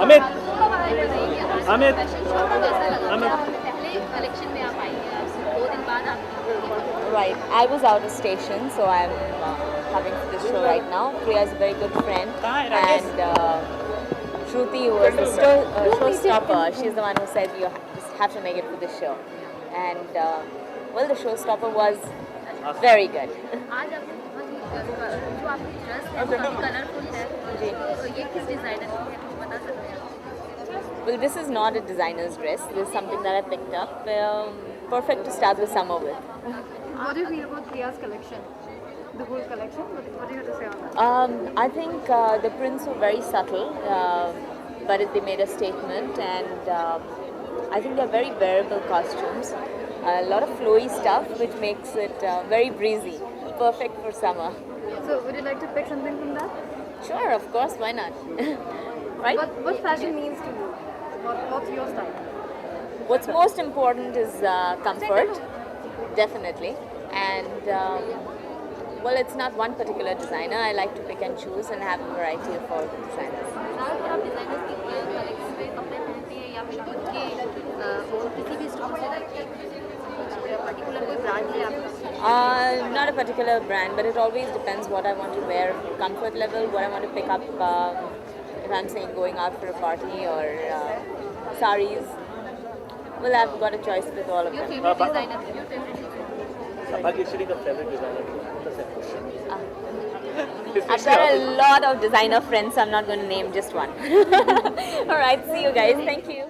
Amit Amit collection में आप आई हैं, 2 दिन बाद आप Right, I was out of station, so I'm coming to this show right now. Priya is a very good friend, and Shruti was the showstopper. She's the one who said you just have to make it for this show, and well, the showstopper was very good. आज आपने जो आपकी dress है काफी colourful है, तो ये किस डिजाइनर की है, कुछ बता सकते हैं? Well, this is not a designer's dress. This is something that I picked up. Perfect to start the summer with. What do you feel about Priya's collection? The whole collection? What do you have to say on that? I think the prints were very subtle, but they made a statement, and I think they're very wearable costumes. A lot of flowy stuff, which makes it very breezy, perfect for summer. So, would you like to pick something from that? Sure, of course, why not? Right? What fashion means to you? What's your style? What's most important is comfort, definitely, and well, it's not one particular designer. I like to pick and choose and have a variety of all the designers. ज़्यादातर आप designers की collection में कपड़े पहनते हैं या फिर खुद के किसी भी स्टोर से लाइक पर्टिकुलर कोई ब्रांड है आपका? Not a particular brand, but it always depends what I want to wear, comfort level, what I want to pick up. If I'm saying going out for a party or saris, well, I've got a choice with all of Your them. favorite designer? Your favorite designer? Bhagyashree the favorite designer. I've got a lot of designer friends, so I'm not going to name just one. All right, see you guys. Thank you.